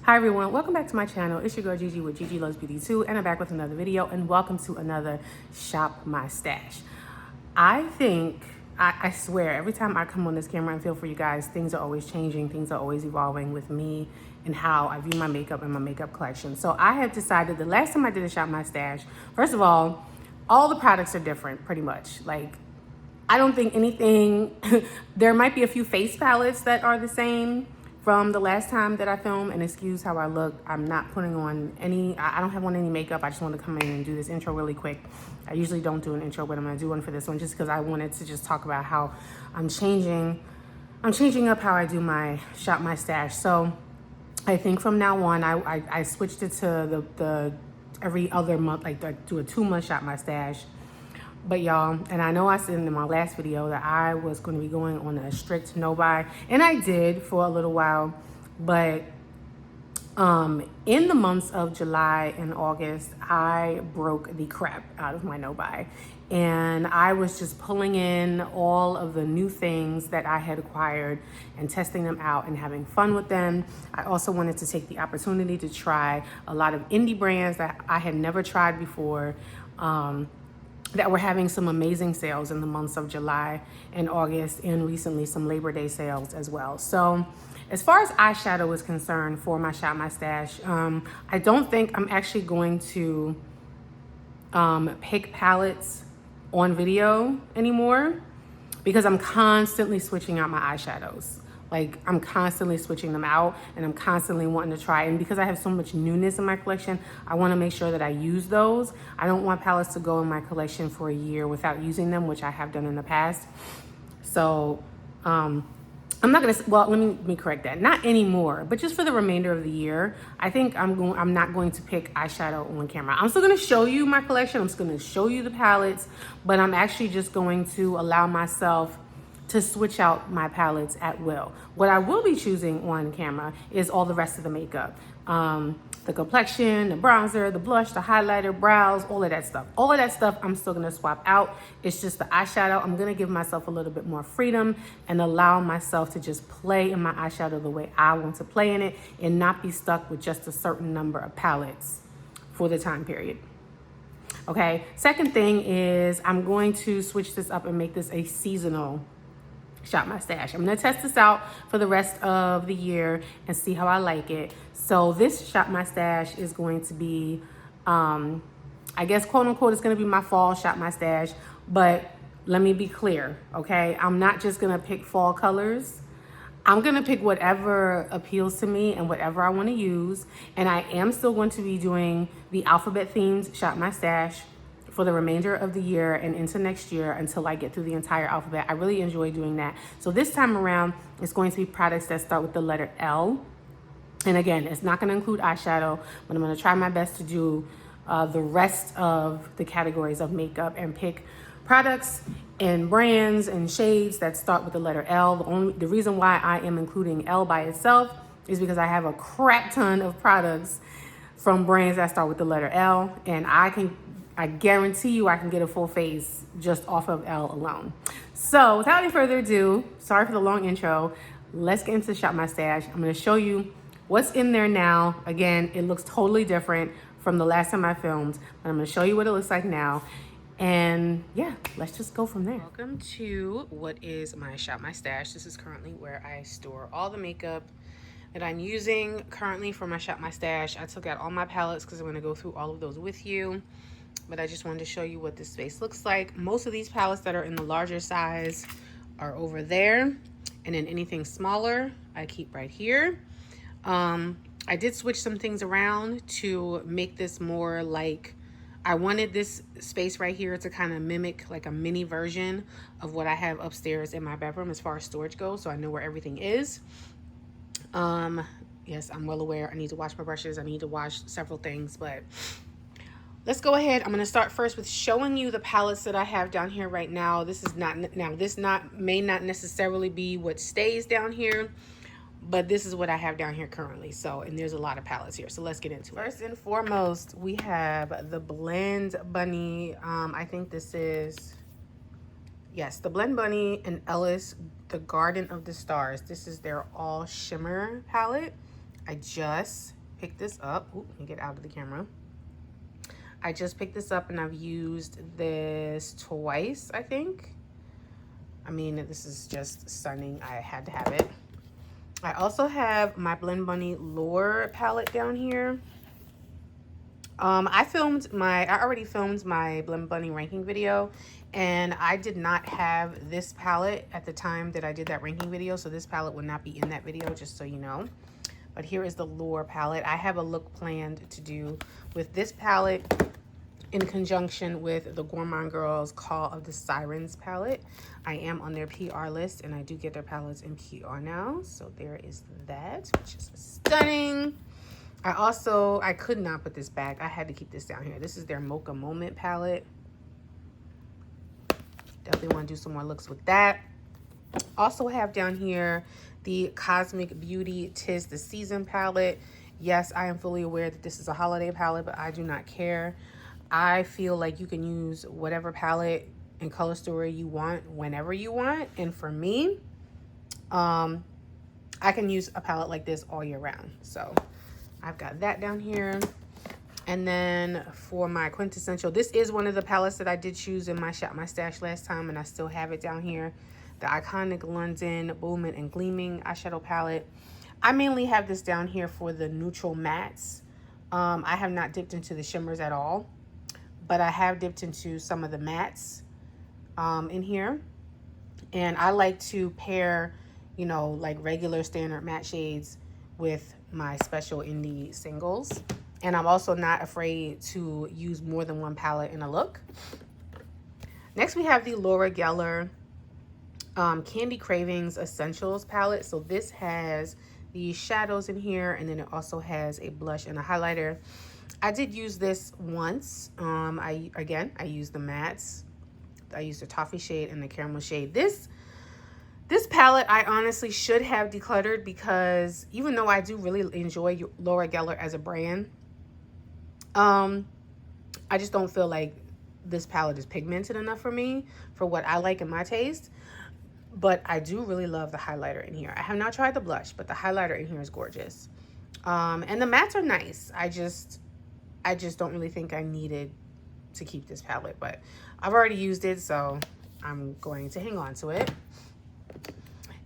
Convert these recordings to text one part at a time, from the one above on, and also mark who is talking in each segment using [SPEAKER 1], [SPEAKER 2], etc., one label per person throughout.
[SPEAKER 1] Hi everyone, welcome back to my channel. It's your girl Gigi with Gigi Loves Beauty 2, and I'm back with another video, and welcome to another Shop My Stash. I swear, every time I come on this camera and feel for you guys, things are always changing, things are always evolving with me and how I view my makeup and my makeup collection. So I have decided the last time I did a Shop My Stash, first of all the products are different pretty much. Like, I don't think anything, there might be a few face palettes that are the same from the last time that I filmed, and excuse how I look. I'm not putting on any, I don't have on any makeup. I just want to come in and do this intro really quick. I usually don't do an intro, but I'm gonna do one for this one just because I wanted to just talk about how I'm changing up how I do my Shop My Stash. So I think from now on, I switched it to the every other month, like do a 2-month Shop My Stash. But y'all, and I know I said in my last video that I was going to be going on a strict no buy, and I did for a little while, but in the months of July and August, I broke the crap out of my no buy, and I was just pulling in all of the new things that I had acquired and testing them out and having fun with them. I also wanted to take the opportunity to try a lot of indie brands that I had never tried before, that were having some amazing sales in the months of July and August, and recently some Labor Day sales as well. So as far as eyeshadow is concerned for my Shop My Stash, I don't think I'm actually going to pick palettes on video anymore, because I'm constantly switching out my eyeshadows. Like, I'm constantly switching them out, and I'm constantly wanting to try. And because I have so much newness in my collection, I want to make sure that I use those. I don't want palettes to go in my collection for a year without using them, which I have done in the past. So I'm not gonna, well, let me correct that. Not anymore, but just for the remainder of the year, I think I'm not going to pick eyeshadow on camera. I'm still gonna show you my collection. I'm just gonna show you the palettes, but I'm actually just going to allow myself to switch out my palettes at will. What I will be choosing on camera is all the rest of the makeup. The complexion, the bronzer, the blush, the highlighter, brows, all of that stuff. All of that stuff I'm still gonna swap out. It's just the eyeshadow. I'm gonna give myself a little bit more freedom and allow myself to just play in my eyeshadow the way I want to play in it, and not be stuck with just a certain number of palettes for the time period. Okay, second thing is I'm going to switch this up and make this a seasonal Shop My Stash. I'm gonna test this out for the rest of the year and see how I like it. So this Shop My Stash is going to be, I guess, quote unquote, it's gonna be my fall Shop My Stash, but let me be clear, okay? I'm not just gonna pick fall colors. I'm gonna pick whatever appeals to me and whatever I wanna use. And I am still going to be doing the alphabet themed Shop My Stash for the remainder of the year and into next year until I get through the entire alphabet. I really enjoy doing that. So this time around, it's going to be products that start with the letter L. And again, it's not gonna include eyeshadow, but I'm gonna try my best to do the rest of the categories of makeup and pick products and brands and shades that start with the letter L. The reason why I am including L by itself is because I have a crap ton of products from brands that start with the letter L, and I guarantee you I can get a full face just off of L alone. So without any further ado, sorry for the long intro, let's get into Shop My Stash. I'm gonna show you what's in there now. Again, it looks totally different from the last time I filmed, but I'm gonna show you what it looks like now. And yeah, let's just go from there. Welcome to what is my Shop My Stash. This is currently where I store all the makeup that I'm using currently for my Shop My Stash. I took out all my palettes because I'm gonna go through all of those with you. But I just wanted to show you what this space looks like. Most of these palettes that are in the larger size are over there. And then anything smaller, I keep right here. I did switch some things around to make this more like, I wanted this space right here to kind of mimic like a mini version of what I have upstairs in my bedroom as far as storage goes, so I know where everything is. Yes, I'm well aware I need to wash my brushes. I need to wash several things, but let's go ahead. I'm going to start first with showing you the palettes that I have down here right now. This may not necessarily be what stays down here, but this is what I have down here currently. So, and there's a lot of palettes here. So let's get into it. First and foremost, we have the Blend Bunny. I think this is, yes, the Blend Bunny and Ellis, the Garden of the Stars. This is their all shimmer palette. I just picked this up. Ooh, let me get out of the camera. I just picked this up and I've used this twice, I think. I mean, this is just stunning. I had to have it. I also have my Blend Bunny Lure palette down here. I already filmed my Blend Bunny ranking video, and I did not have this palette at the time that I did that ranking video, so this palette would not be in that video, just so you know. But here is the Lure palette. I have a look planned to do with this palette in conjunction with the Gourmand Girls Call of the Sirens palette. I am on their PR list, and I do get their palettes in PR now. So there is that, which is stunning. I could not put this back. I had to keep this down here. This is their Mocha Moment palette. Definitely want to do some more looks with that. Also have down here the Cosmic Beauty 'Tis the Season palette. Yes, I am fully aware that this is a holiday palette, but I do not care. I feel like you can use whatever palette and color story you want whenever you want. And for me, I can use a palette like this all year round. So I've got that down here. And then for my quintessential, this is one of the palettes that I did choose in my Shop My Stash last time, and I still have it down here. The iconic London Booming and Gleaming eyeshadow palette. I mainly have this down here for the neutral mattes. I have not dipped into the shimmers at all, but I have dipped into some of the mattes in here. And I like to pair, you know, like regular standard matte shades with my special indie singles. And I'm also not afraid to use more than one palette in a look. Next, we have the Laura Geller Candy Cravings Essentials palette. So this has the shadows in here, and then it also has a blush and a highlighter. I did use this once. I used the mattes. I used the toffee shade and the caramel shade. This palette I honestly should have decluttered, because even though I do really enjoy Laura Geller as a brand, I just don't feel like this palette is pigmented enough for me for what I like in my taste. But I do really love the highlighter in here. I have not tried the blush, but the highlighter in here is gorgeous. And the mattes are nice. I just don't really think I needed to keep this palette, but I've already used it, so I'm going to hang on to it.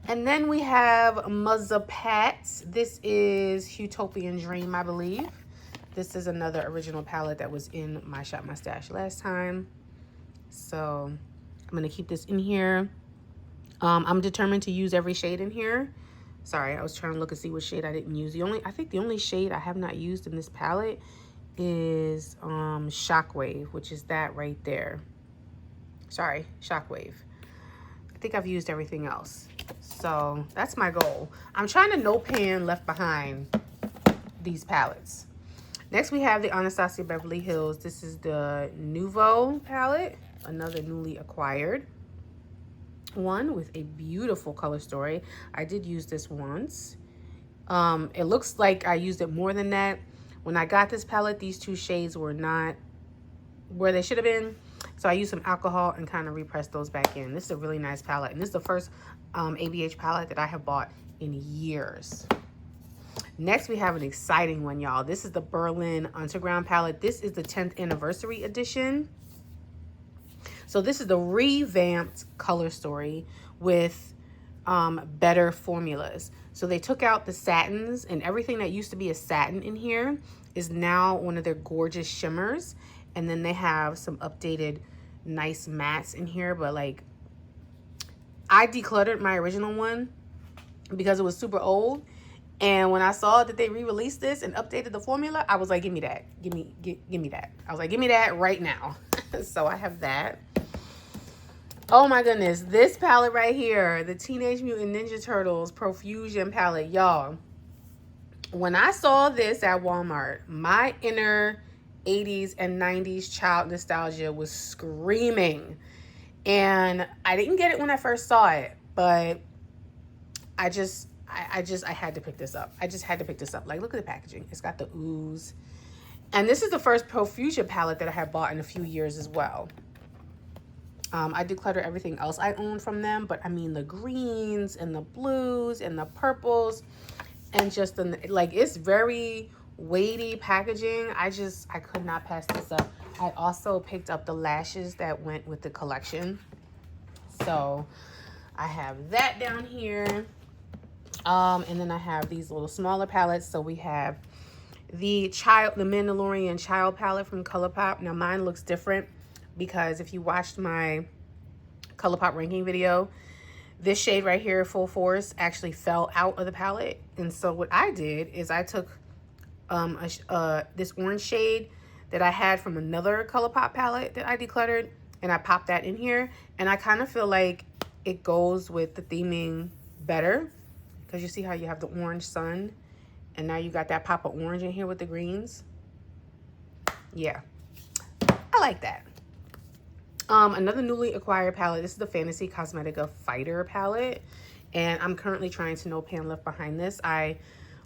[SPEAKER 1] And then we have Muzzapat. This is Utopian Dream, I believe. This is another original palette that was in my Shop My Stash last time. So I'm going to keep this in here. I'm determined to use every shade in here. Sorry, I was trying to look and see what shade I didn't use. I think the only shade I have not used in this palette is Shockwave, which is that right there. Sorry, Shockwave. I think I've used everything else. So that's my goal. I'm trying to no pan left behind these palettes. Next, we have the Anastasia Beverly Hills. This is the Nouveau palette, another newly acquired one with a beautiful color story. I did use this once. It looks like I used it more than that. When I got this palette, these two shades were not where they should have been. So I used some alcohol and kind of repressed those back in. This is a really nice palette. And this is the first ABH palette that I have bought in years. Next, we have an exciting one, y'all. This is the Berlin Underground palette. This is the 10th anniversary edition. So this is the revamped color story with better formulas. So they took out the satins, and everything that used to be a satin in here is now one of their gorgeous shimmers. And then they have some updated nice mattes in here. But like, I decluttered my original one because it was super old. And when I saw that they re-released this and updated the formula, I was like, give me that. Give me that. I was like, give me that right now. So I have that. Oh my goodness. This palette right here, the Teenage Mutant Ninja Turtles Profusion palette. Y'all, when I saw this at Walmart, my inner 80s and 90s child nostalgia was screaming. And I didn't get it when I first saw it, but I had to pick this up. I just had to pick this up. Like, look at the packaging. It's got the ooze. And this is the first Profusion palette that I have bought in a few years as well. I declutter everything else I own from them, but I mean the greens and the blues and the purples and just the, like, it's very weighty packaging. I could not pass this up. I also picked up the lashes that went with the collection. So I have that down here. And then I have these little smaller palettes. So we have the Mandalorian Child palette from ColourPop. Now mine looks different because if you watched my ColourPop ranking video, this shade right here, Full Force, actually fell out of the palette. And so what I did is I took this orange shade that I had from another ColourPop palette that I decluttered, and I popped that in here. And I kind of feel like it goes with the theming better, because you see how you have the orange sun, and now you got that pop of orange in here with the greens. Yeah, I like that. Another newly acquired palette. This is the Fantasy Cosmetica Fighter palette, and I'm currently trying to no pan left behind this. I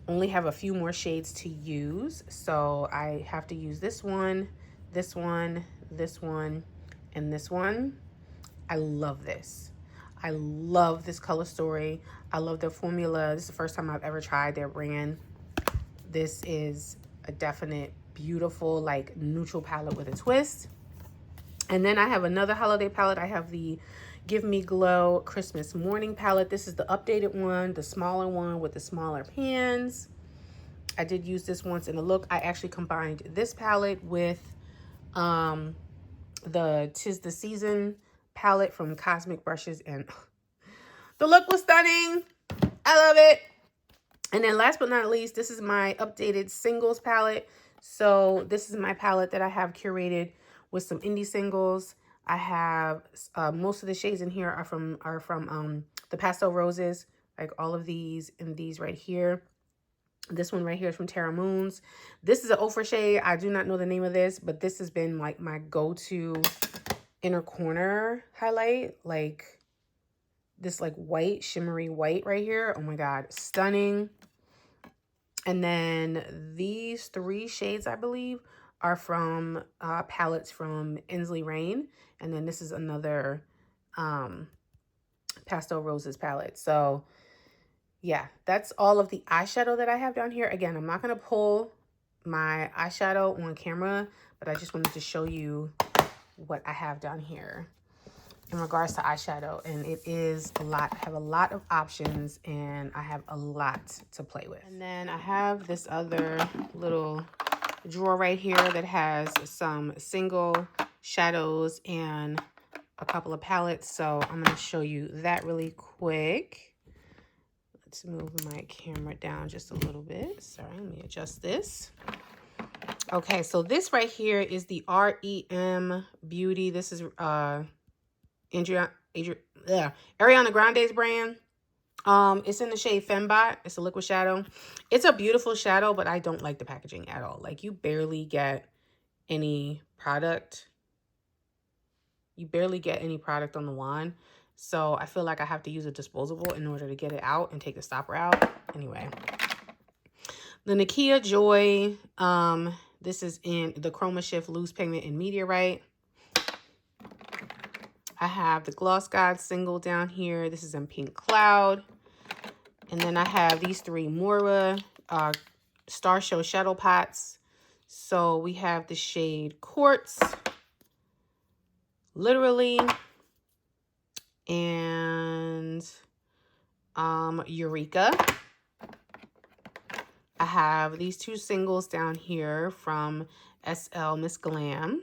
[SPEAKER 1] only have a few more shades to use, so I have to use this one, this one, this one, and this one. I love this. I love this color story. I love their formula. This is the first time I've ever tried their brand. This is a definite beautiful, like, neutral palette with a twist. And then I have another holiday palette. I have the Give Me Glow Christmas Morning palette. This is the updated one, the smaller one with the smaller pans. I did use this once in the look. I actually combined this palette with the 'Tis the Season palette from Cosmic Brushes, and the look was stunning. I love it. And then last but not least, this is my updated singles palette. So this is my palette that I have curated with some indie singles. I have most of the shades in here are from the Pastel Roses, like all of these and these right here. This one right here is from Terra Moons. This is an Ofra shade. I do not know the name of this, but this has been like my go-to inner corner highlight. Like this like white, shimmery white right here. Oh my God, stunning. And then these three shades, I believe, are from palettes from Inslee Rain. And then this is another Pastel Roses palette. So yeah, that's all of the eyeshadow that I have down here. Again, I'm not going to pull my eyeshadow on camera, but I just wanted to show you what I have down here in regards to eyeshadow. And it is a lot. I have a lot of options, and I have a lot to play with. And then I have this other little drawer right here that has some single shadows and a couple of palettes. So I'm going to show you that really quick. Let's move my camera down just a little bit. Sorry, let me adjust this. Okay, so this right here is the REM Beauty. This is Ariana Grande's brand. It's in the shade Fembot. It's a liquid shadow. It's a beautiful shadow, but I don't like the packaging at all. Like, you barely get any product. You barely get any product on the wand. So I feel like I have to use a disposable in order to get it out and take the stopper out. Anyway, the Nakia Joy. This is in the Chroma Shift Loose Pigment in Meteorite. I have the Gloss God single down here. This is in Pink Cloud. And then I have these three Mora Star Show Shadow Pots. So we have the shade Quartz, Literally, and Eureka. I have these two singles down here from SL Miss Glam.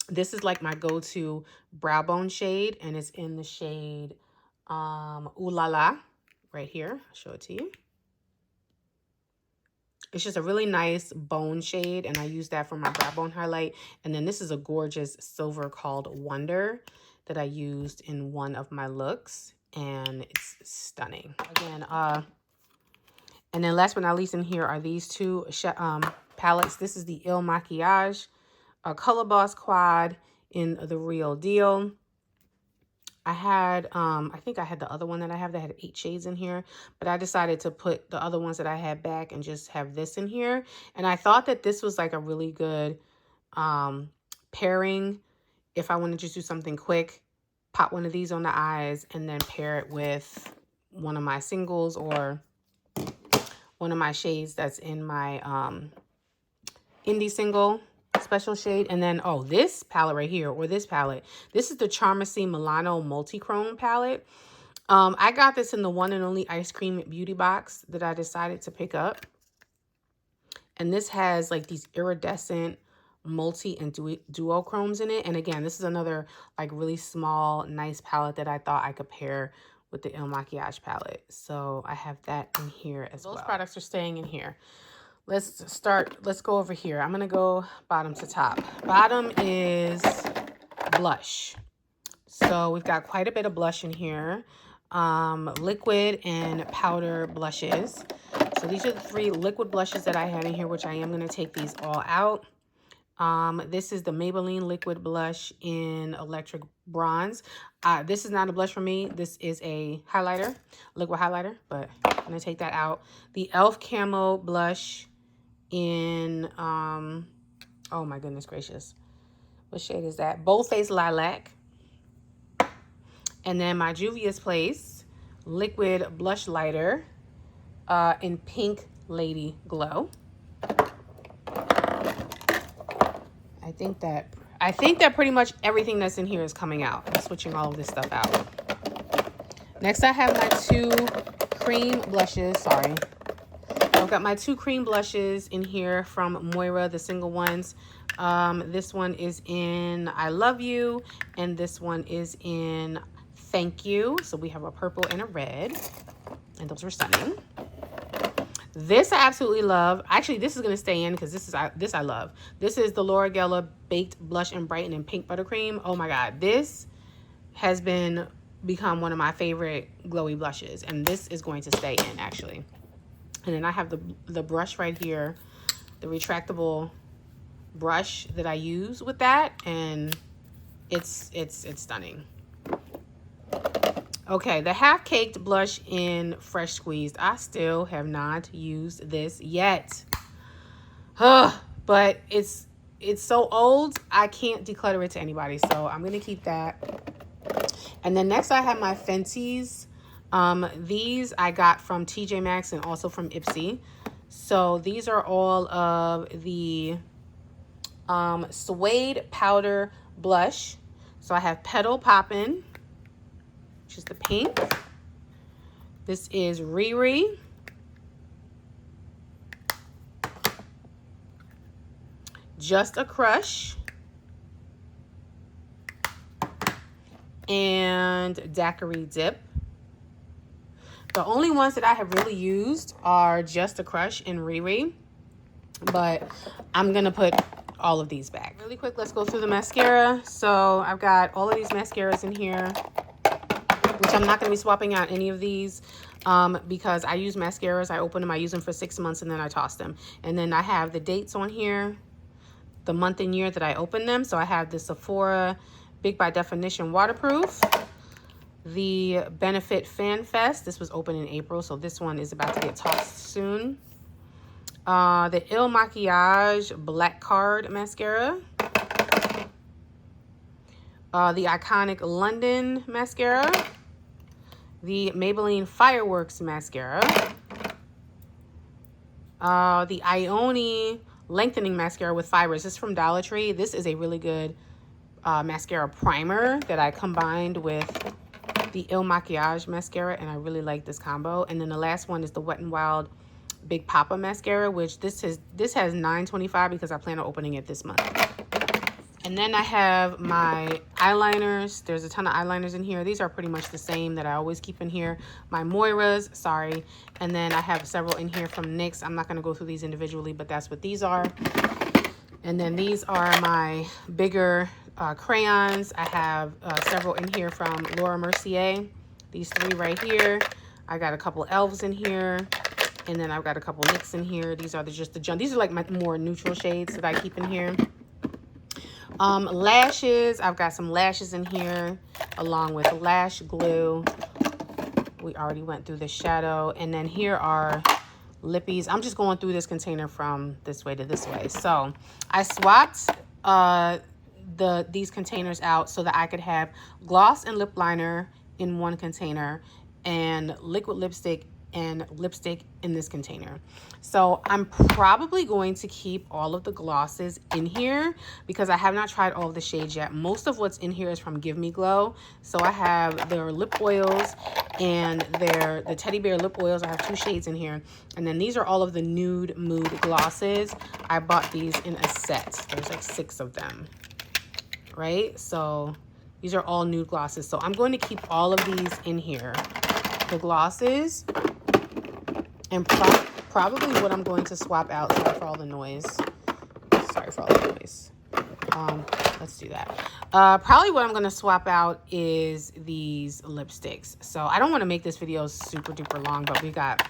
[SPEAKER 1] This is like my go-to brow bone shade, and it's in the shade Ooh La La right here. I'll show it to you. It's just a really nice bone shade, and I use that for my brow bone highlight. And then this is a gorgeous silver called Wonder that I used in one of my looks, and it's stunning. Again, and then last but not least in here are these two palettes. This is the Il Makiage Color Boss Quad in the Real Deal. I had, I think I had the other one that I have that had 8 shades in here, but I decided to put the other ones that I had back and just have this in here. And I thought that this was like a really good pairing if I want to just do something quick, pop one of these on the eyes and then pair it with one of my singles or one of my shades that's in my indie single special shade. And then, oh, this palette right here, or this palette. This is the Charmacy Milano Multi-Chrome palette. I got this in the one and only Ice Cream Beauty box that I decided to pick up. And this has like these iridescent multi and duochromes in it. And again, this is another like really small, nice palette that I thought I could pair with the Il Makiage palette. So I have that in here as well. Those products are staying in here. Let's go over here. I'm gonna go bottom to top. Bottom is blush. So we've got quite a bit of blush in here. Liquid and powder blushes. So these are the 3 liquid blushes that I had in here, which I am going to take these all out. This is the Maybelline liquid blush in Electric Bronze. This is not a blush for me. This is a highlighter, liquid highlighter, but I'm going to take that out. The e.l.f. Camo blush in, oh my goodness gracious. What shade is that? Bold Face Lilac. And then my Juvia's Place liquid blush lighter in Pink Lady Glow. I think that pretty much everything that's in here is coming out. I'm switching all of this stuff out. Next, I have my 2 cream blushes. Sorry. I've got my 2 cream blushes in here from Moira, the single ones. This one is in I Love You, and this one is in Thank You. So we have a purple and a red, and those were stunning. This I absolutely love. Actually, this is going to stay in because this I love. This is the Laura Geller Baked Blush and Brighten in Pink Buttercream. Oh my God. This has become one of my favorite glowy blushes, and this is going to stay in actually. And then I have the brush right here, the retractable brush that I use with that, and it's stunning. Okay, the Half Caked blush in Fresh Squeezed. I still have not used this yet. But it's so old, I can't declutter it to anybody. So I'm going to keep that. And then next I have my Fenty's. These I got from TJ Maxx and also from Ipsy. So these are all of the Suede Powder Blush. So I have Petal Poppin', which is the pink. This is Riri. Just a Crush. And Daiquiri Dip. The only ones that I have really used are Just a Crush and Riri. But I'm going to put all of these back. Really quick, let's go through the mascara. So I've got all of these mascaras in here, which I'm not going to be swapping out any of these because I use mascaras. I open them, I use them for 6 months, and then I toss them. And then I have the dates on here, the month and year that I opened them. So I have the Sephora Big by Definition Waterproof, the Benefit Fan Fest. This was open in April, so this one is about to get tossed soon. The Il Makiage Black Card Mascara. The Iconic London Mascara. The Maybelline Fireworks Mascara. The Ioni Lengthening Mascara with Fibers. This is from Dollar Tree. This is a really good mascara primer that I combined with the Il Makiage Mascara, and I really like this combo. And then the last one is the Wet n Wild Big Papa Mascara, which this has $9.25 because I plan on opening it this month. And then I have my eyeliners. There's a ton of eyeliners in here. These are pretty much the same that I always keep in here. My Moira's, sorry. And then I have several in here from NYX. I'm not going to go through these individually, but that's what these are. And then these are my bigger crayons. I have several in here from Laura Mercier. These 3 right here. I got a couple elves in here. And then I've got a couple NYX in here. These are just the junk. These are like my more neutral shades that I keep in here. Lashes. I've got some lashes in here along with lash glue. We already went through the shadow. And then here are lippies. I'm just going through this container from this way to this way. So I swapped these containers out so that I could have gloss and lip liner in one container and liquid lipstick and lipstick in this container. So I'm probably going to keep all of the glosses in here because I have not tried all of the shades yet. Most of what's in here is from Give Me Glow. So I have their lip oils and the teddy bear lip oils. I have 2 shades in here. And then these are all of the nude mood glosses. I bought these in a set. There's like 6 of them, right? So these are all nude glosses. So I'm going to keep all of these in here, the glosses, and probably what I'm going to swap out. Sorry for all the noise. Sorry for all the noise. Let's do that. Probably what I'm going to swap out is these lipsticks. So I don't want to make this video super duper long, but we got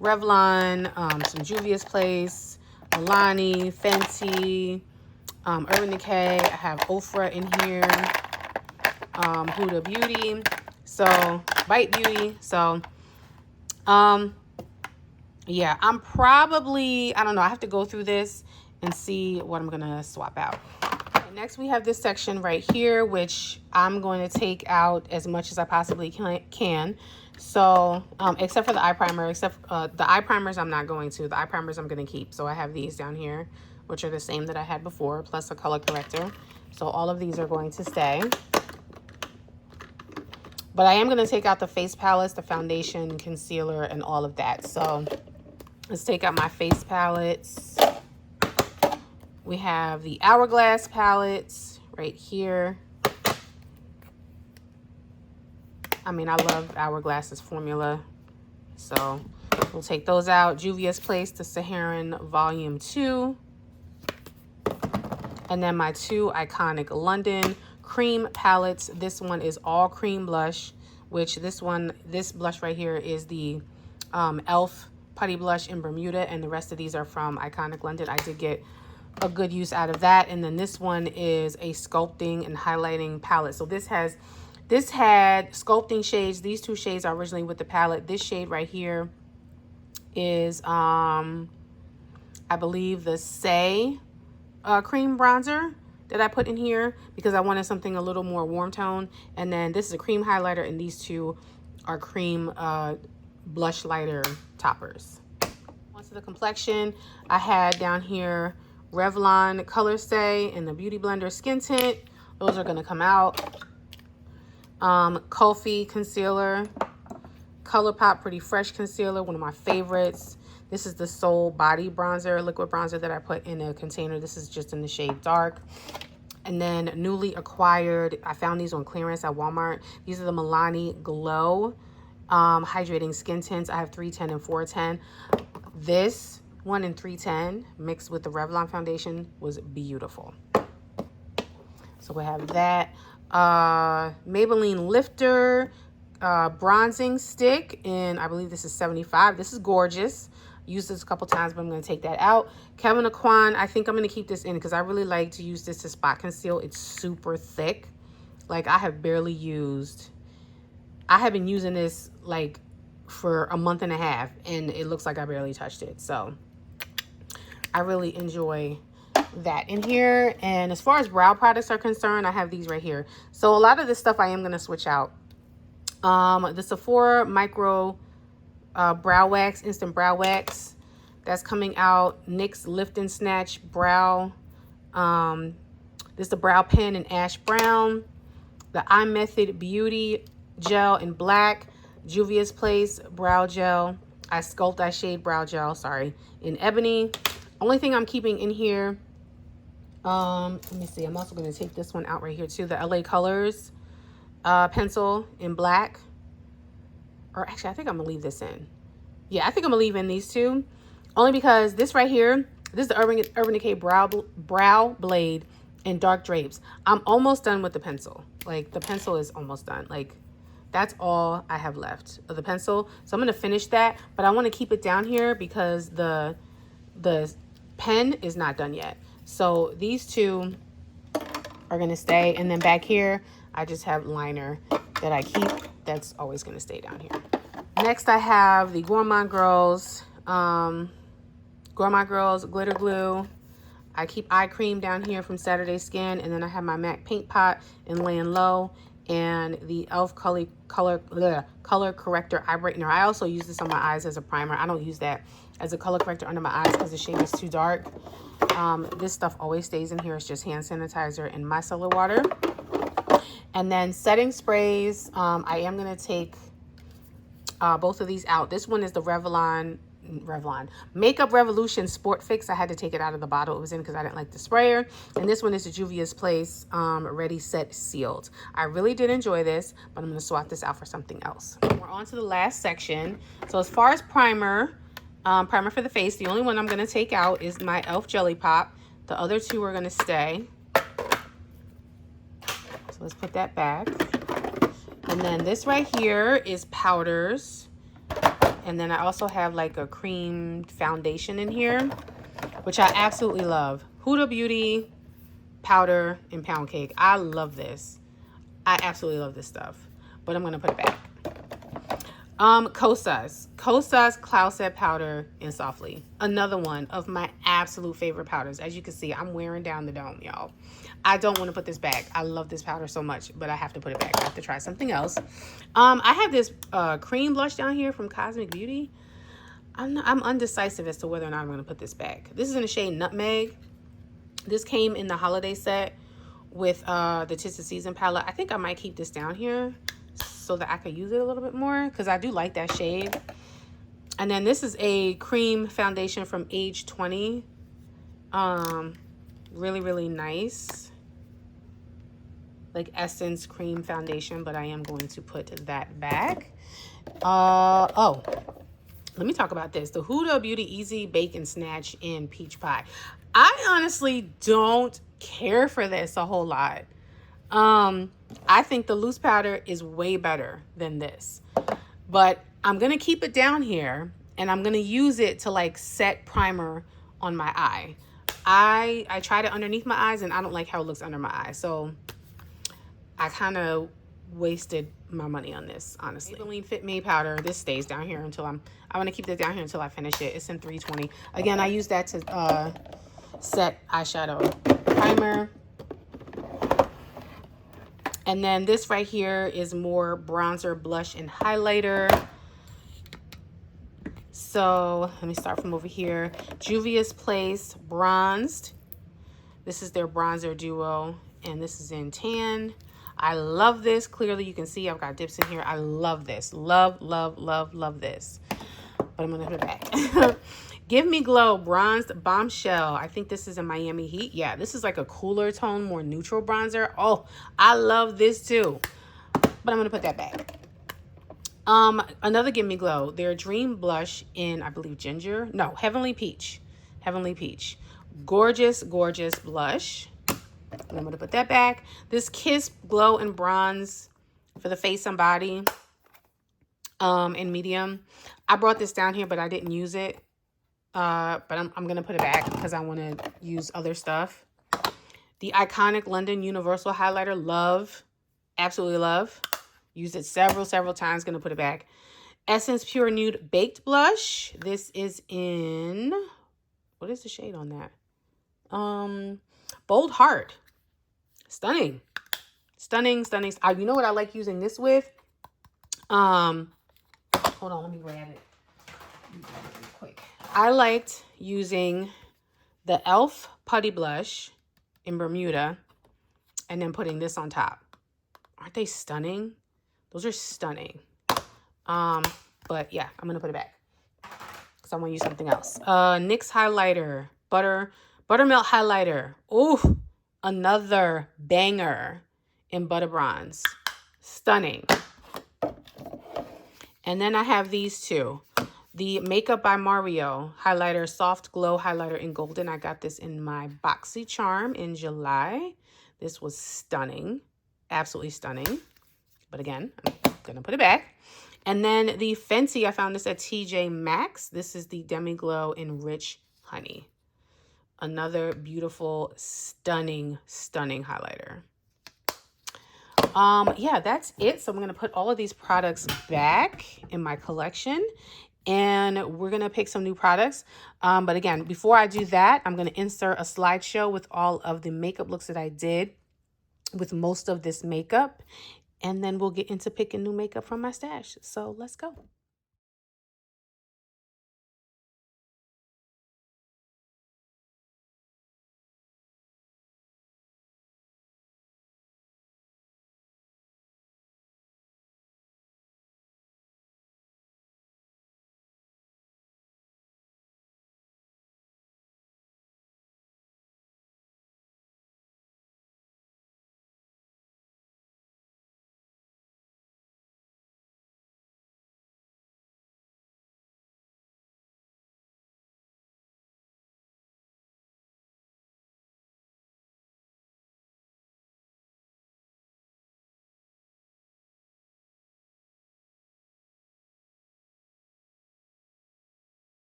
[SPEAKER 1] Revlon, some Juvia's Place, Milani, Fenty, Urban Decay. I have Ofra in here, Huda Beauty, so Bite Beauty. So yeah, I'm probably, I don't know, I have to go through this and see what I'm gonna swap out. Next, we have this section right here, which I'm going to take out as much as I possibly can. So, except for the eye primer, the eye primers I'm not going to. The eye primers I'm going to keep. So I have these down here, which are the same that I had before, plus a color corrector. So all of these are going to stay. But I am going to take out the face palettes, the foundation, concealer, and all of that. So let's take out my face palettes. We have the Hourglass palettes right here. I mean, I love Hourglass's formula. So we'll take those out. Juvia's Place, the Saharan Volume 2. And then my 2 iconic London cream palettes. This one is all cream blush, which this blush right here is the e.l.f. Putty Blush in Bermuda. And the rest of these are from Iconic London. I did get a good use out of that. And then this one is a sculpting and highlighting palette. So this had sculpting shades. These 2 shades are originally with the palette. This shade right here is I believe the Say cream bronzer that I put in here because I wanted something a little more warm tone. And then this is a cream highlighter, and these 2 are cream blush lighter toppers. Onto the complexion, I had down here Revlon Color Stay and the Beauty Blender Skin Tint. Those are going to come out. Kofi Concealer, ColourPop Pretty Fresh Concealer, one of my favorites. This is the Soul Body Bronzer, liquid bronzer that I put in a container. This is just in the shade Dark. And then newly acquired, I found these on clearance at Walmart. These are the Milani Glow Hydrating Skin Tints. I have 310 and 410. This one in 310 mixed with the Revlon foundation was beautiful. So we have that. Maybelline Lifter bronzing stick in, I believe this is 75. This is gorgeous. Used this a couple times, but I'm going to take that out. Kevyn Aucoin, I think I'm going to keep this in because I really like to use this to spot conceal. It's super thick. Like I have been using this like for a month and a half, and it looks like I barely touched it. So I really enjoy that in here. And as far as brow products are concerned, I have these right here. So a lot of this stuff I am going to switch out. The Sephora Micro Brow Wax, Instant Brow Wax. That's coming out. NYX Lift and Snatch Brow. This is the Brow Pen in Ash Brown. The iMethod Beauty Gel in Black. Juvia's Place Brow Gel. I Shade Brow Gel, sorry, in Ebony. Only thing I'm keeping in here, let me see. I'm also going to take this one out right here too. The LA Colors pencil in Black. Or actually, I think I'm going to leave this in. Yeah, I think I'm going to leave in these 2. Only because this right here, this is the Urban Decay Brow Blade in Dark Drapes. I'm almost done with the pencil. Like, the pencil is almost done. Like, that's all I have left of the pencil. So I'm going to finish that. But I want to keep it down here because the pen is not done yet. So these 2 are going to stay. And then back here, I just have liner that I keep. That's always going to stay down here. Next, I have the Gourmand Girls Glitter Glue. I keep eye cream down here from Saturday Skin. And then I have my MAC Paint Pot in Laying Low. and the e.l.f. color corrector eye brightener. I also use this on my eyes as a primer. I don't use that as a color corrector under my eyes because the shade is too dark. This stuff always stays in here. It's just hand sanitizer and micellar water. And then setting sprays. I am going to take both of these out. This one is the Revlon Makeup Revolution Sport Fix. I had to take it out of the bottle it was in because I didn't like the sprayer. And this one is the Juvia's Place Ready, Set, Sealed. I really did enjoy this, but I'm going to swap this out for something else. We're on to the last section. So as far as primer for the face, the only one I'm going to take out is my e.l.f. Jelly Pop. The other two are going to stay. So let's put that back. And then this right here is powders. And then I also have like a cream foundation in here, which I absolutely love. Huda Beauty powder and pound cake. I love this. I absolutely love this stuff. But I'm going to put it back. Kosas Cloud Set Powder in Softly. Another one of my absolute favorite powders. As you can see, I'm wearing down the dome, y'all. I don't want to put this back. I love this powder so much, but I have to put it back. I have to try something else. I have this cream blush down here from Cosmic Beauty. I'm undecisive as to whether or not I'm going to put this back. This is in the shade Nutmeg. This came in the holiday set with the Tis the Season palette. I think I might keep this down here so that I could use it a little bit more because I do like that shade. And then this is a cream foundation from Age 20. Really, really nice. Like Essence cream foundation, but I am going to put that back. Oh, let me talk about this. The Huda Beauty Easy Bake and Snatch in Peach Pie. I honestly don't care for this a whole lot. I think the loose powder is way better than this. But I'm going to keep it down here and I'm going to use it to like set primer on my eye. I tried it underneath my eyes and I don't like how it looks under my eye. So I kind of wasted my money on this, honestly. Maybelline Fit Me powder. This stays down here until I want to keep this down here until I finish it. It's in 320. Again, I use that to set eyeshadow primer. And then this right here is more bronzer, blush, and highlighter. So let me start from over here. Juvia's Place Bronzed. This is their bronzer duo, and this is in tan. I love this. Clearly you can see I've got dips in here. I love this. Love, love, love, love this. But I'm going to put it back. Give Me Glow Bronzed Bombshell. I think this is a Miami Heat. Yeah, this is like a cooler tone, more neutral bronzer. Oh, I love this too. But I'm going to put that back. Another Give Me Glow. Their Dream Blush in, I believe, Ginger. No, Heavenly Peach. Heavenly Peach. Gorgeous, gorgeous blush. And I'm going to put that back. This Kiss Glow and Bronze for the face and body in medium. I brought this down here, but I didn't use it. But I'm going to put it back because I want to use other stuff. The Iconic London Universal Highlighter. Love. Absolutely love. Used it several times. Going to put it back. Essence Pure Nude Baked Blush. This is in... What is the shade on that? Bold Heart. Stunning. Stunning, stunning. You know what I like using this with? Hold on, let me grab it. Quick. I liked using the e.l.f. Putty Blush in Bermuda and then putting this on top. Aren't they stunning? Those are stunning. But yeah, I'm going to put it back because I want to use something else. NYX Highlighter. Buttermilk Highlighter. Ooh, another banger in Butter Bronze. Stunning. And then I have these two. The Makeup by Mario Highlighter, Soft Glow Highlighter in Golden. I got this in my BOXYCHARM in July. This was stunning. Absolutely stunning. But again, I'm going to put it back. And then the Fenty, I found this at TJ Maxx. This is the Demi Glow in Rich Honey. Another beautiful, stunning, stunning highlighter. Yeah, that's it. So I'm going to put all of these products back in my collection and we're going to pick some new products. But again, before I do that, I'm going to insert a slideshow with all of the makeup looks that I did with most of this makeup. and then we'll get into picking new makeup from my stash. So let's go.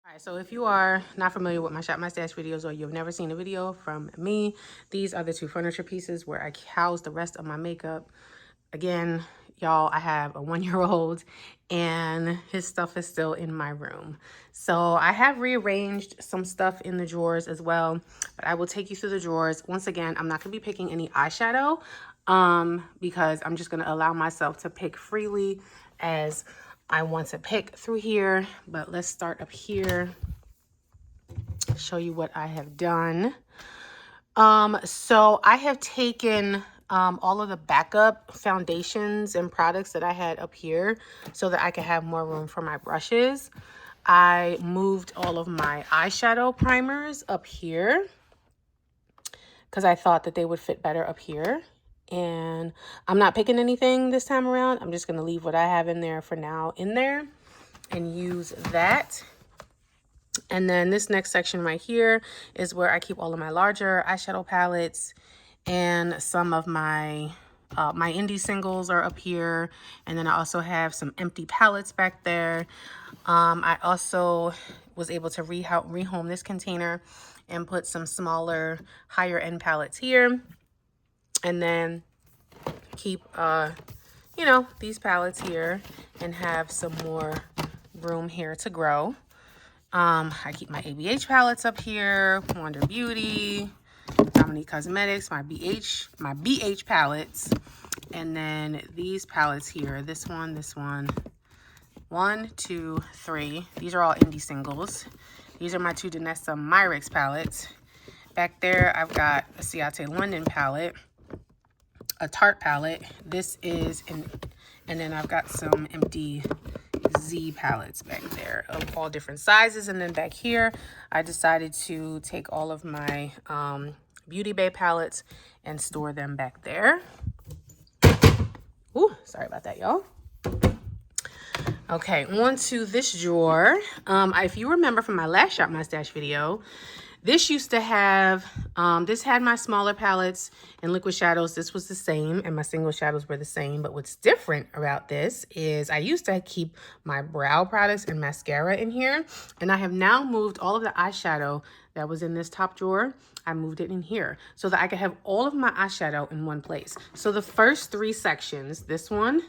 [SPEAKER 1] All right, so if you are not familiar with my Shop My Stash videos, or you've never seen a video from me, these are the two furniture pieces where I house the rest of my makeup. Again, y'all, I have a 1-year-old and his stuff is still in my room. So I have rearranged some stuff in the drawers as well, but I will take you through the drawers. Once again, I'm not gonna be picking any eyeshadow because I'm just gonna allow myself to pick freely as I want to pick through here. But let's start up here, show you what I have done. So I have taken all of the backup foundations and products that I had up here so that I could have more room for my brushes. I moved all of my eyeshadow primers up here because I thought that they would fit better up here. And I'm not picking anything this time around. I'm just going to leave what I have in there for now in there and use that. And then this next section right here is where I keep all of my larger eyeshadow palettes, and some of my my indie singles are up here. And then I also have some empty palettes back there. I also was able to rehome this container and put some smaller, higher end palettes here. And then keep, you know, these palettes here and have some more room here to grow. I keep my ABH palettes up here, Wonder Beauty, Dominique Cosmetics, my BH palettes, and then these palettes here, this one, 1, 2, 3. These are all indie singles. These are my two Danessa Myrix palettes. Back there, I've got a Ciate London palette, a Tarte palette. This is and then I've got some empty Z palettes back there of all different sizes. And then back here, I decided to take all of my Beauty Bay palettes and store them back there. Ooh, sorry about that, y'all. Okay, on to this drawer. If you remember from my last Shop My Stash video, this used to have, this had my smaller palettes and liquid shadows. This was the same, and my single shadows were the same. But what's different about this is I used to keep my brow products and mascara in here. And I have now moved all of the eyeshadow that was in this top drawer. I moved it in here so that I could have all of my eyeshadow in one place. So the first 3 sections, this one,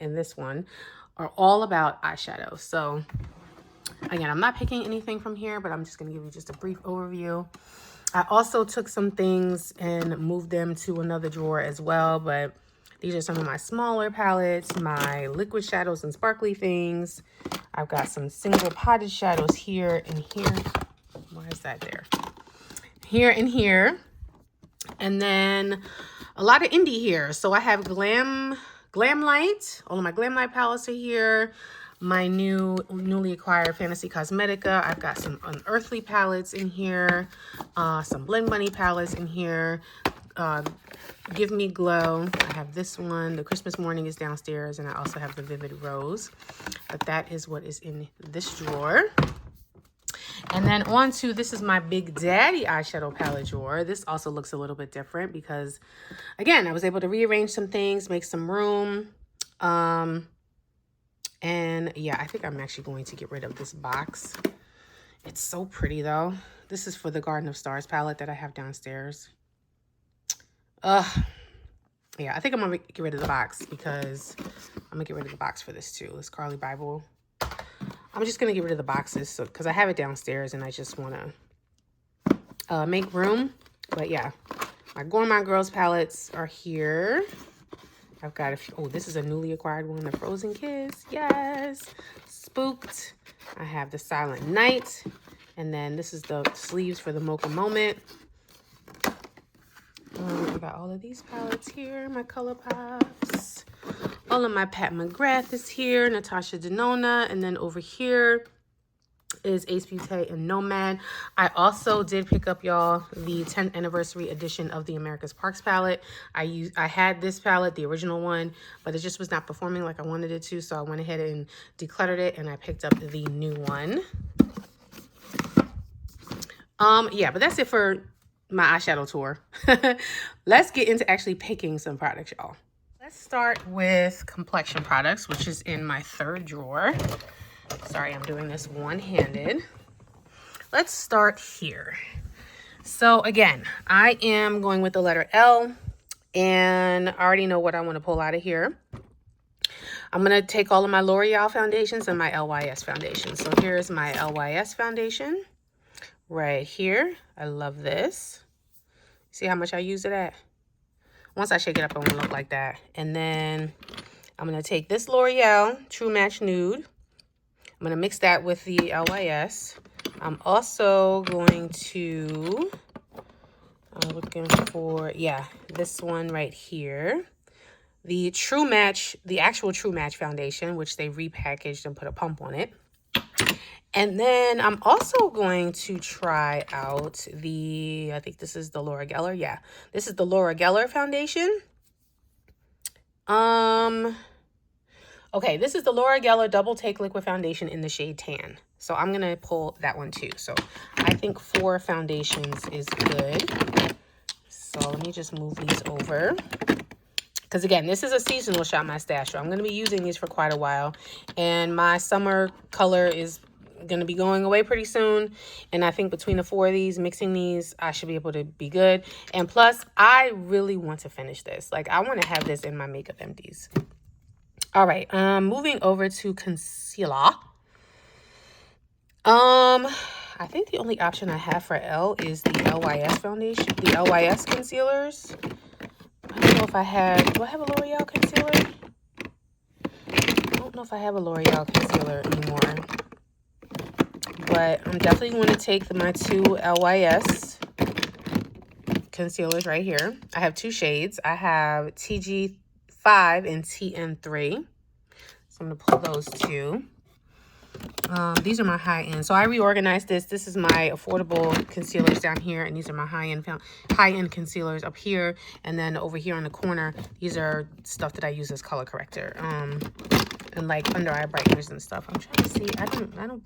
[SPEAKER 1] and this one, are all about eyeshadow. So again, I'm not picking anything from here, but I'm just going to give you just a brief overview. I also took some things and moved them to another drawer as well, but these are some of my smaller palettes, my liquid shadows and sparkly things. I've got some single potted shadows here and here. Why is that there? Here and here. And then a lot of indie here. So I have Glam Light. All of my Glam Light palettes are here. My newly acquired Fantasy Cosmetica. I've got some Unearthly palettes in here. Some Blend Bunny palettes in here. Give Me Glow. I have this one. The Christmas Morning is downstairs. And I also have the Vivid Rose. But that is what is in this drawer. And then on to, this is my Big Daddy eyeshadow palette drawer. This also looks a little bit different because, again, I was able to rearrange some things, make some room. And yeah, I think I'm actually going to get rid of this box. It's so pretty though. This is for the Garden of Stars palette that I have downstairs. Yeah, I think I'm gonna get rid of the box because I'm gonna get rid of the box for this too. This Carly Bible. I'm just gonna get rid of the boxes because I have it downstairs and I just wanna make room. But yeah, my Gourmand Girls palettes are here. I've got a few. Oh, this is a newly acquired one, the Frozen Kiss. Yes. Spooked. I have the Silent Night. And then this is the sleeves for the Mocha Moment. I got all of these palettes here, my Color Pops. All of my Pat McGrath is here, Natasha Denona. And then over here is Ace Beauté and Nomad. I also did pick up, y'all, the 10th anniversary edition of the America's Parks palette. I had this palette, the original one, but it just was not performing like I wanted it to, so I went ahead and decluttered it and I picked up the new one. Yeah, but that's it for my eyeshadow tour. Let's get into actually picking some products, y'all. Let's start with complexion products, which is in my third drawer. Sorry, I'm doing this one-handed. Let's start here. So again, I am going with the letter L, and I already know what I want to pull out of here. I'm going to take all of my L'Oreal foundations and my LYS foundations. So here's my LYS foundation right here. I love this. See how much I use it at? Once I shake it up, it won't look like that. And then I'm going to take this L'Oreal True Match Nude. I'm going to mix that with the LYS. I'm also going to, I'm looking for, yeah, this one right here. The True Match, the actual True Match foundation, which they repackaged and put a pump on it. And then I'm also going to try out the, I think this is the Laura Geller. Yeah, this is the Laura Geller foundation. Okay, this is the Laura Geller Double Take Liquid Foundation in the shade Tan. So I'm going to pull that one too. So I think 4 foundations is good. So let me just move these over. Because again, this is a seasonal Shop My Stash. So I'm going to be using these for quite a while. And my summer color is going to be going away pretty soon. And I think between the 4 of these, mixing these, I should be able to be good. And plus, I really want to finish this. Like, I want to have this in my makeup empties. All right, moving over to concealer. I think the only option I have for L is the LYS foundation, the LYS concealers. I don't know if I have, do I have a L'Oreal concealer? I don't know if I have a L'Oreal concealer anymore. But I'm definitely going to take my 2 LYS concealers right here. I have 2 shades. I have TG5 and TN3. So I'm going to pull those 2. These are my high-end. So I reorganized this. This is my affordable concealers down here, and these are my high-end concealers up here. And then over here on the corner, these are stuff that I use as color corrector. And like under eye brighteners and stuff. I'm trying to see. I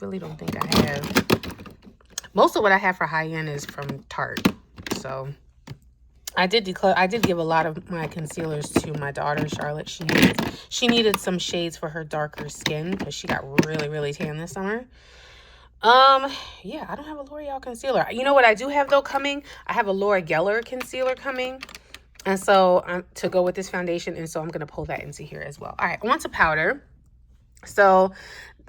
[SPEAKER 1] really don't think I have. Most of what I have for high-end is from Tarte. So I did give a lot of my concealers to my daughter, Charlotte. She needed some shades for her darker skin because she got really, really tan this summer. Yeah, I don't have a L'Oreal concealer. You know what I do have though coming? I have a Laura Geller concealer coming. And so to go with this foundation, and so I'm going to pull that into here as well. All right, on to powder. So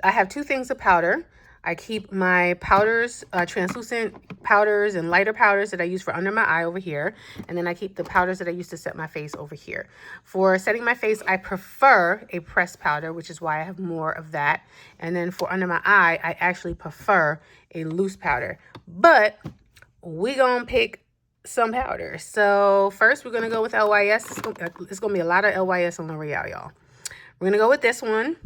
[SPEAKER 1] I have 2 things of powder. I keep my powders, translucent powders and lighter powders that I use for under my eye over here. And then I keep the powders that I use to set my face over here. For setting my face, I prefer a pressed powder, which is why I have more of that. And then for under my eye, I actually prefer a loose powder. But we gonna pick some powder. So first we're gonna go with LYS. It's gonna be a lot of LYS and L'Oreal, y'all. We're gonna go with this one.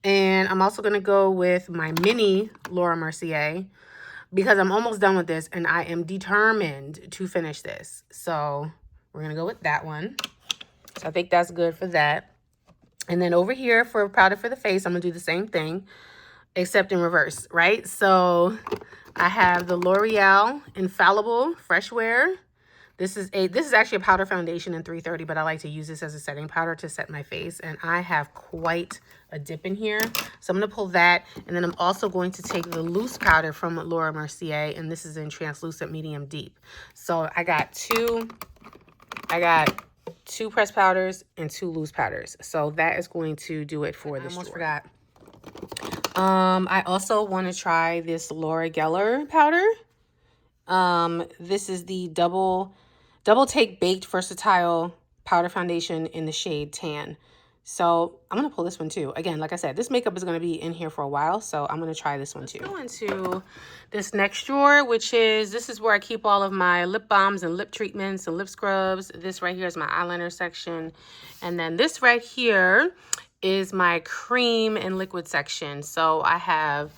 [SPEAKER 1] And I'm also going to go with my mini Laura Mercier because I'm almost done with this and I am determined to finish this. So we're going to go with that one. So I think that's good for that. And then over here for powder for the face, I'm going to do the same thing except in reverse, right? So I have the L'Oreal Infallible Fresh Wear. This is actually a powder foundation in 330, but I like to use this as a setting powder to set my face. And I have quite a dip in here. So I'm going to pull that. And then I'm also going to take the loose powder from Laura Mercier. And this is in translucent medium deep. So I got two pressed powders and 2 loose powders. So that is going to do it for this. I almost forgot. I also want to try this Laura Geller powder. This is the double take baked versatile powder foundation in the shade tan. So I'm going to pull this one too. Again, like I said, this makeup is going to be in here for a while, so I'm going to try this one too. Let's go into this next drawer, which is, this is where I keep all of my lip balms and lip treatments and lip scrubs. This right here is my eyeliner section. And then this right here is my cream and liquid section. So I have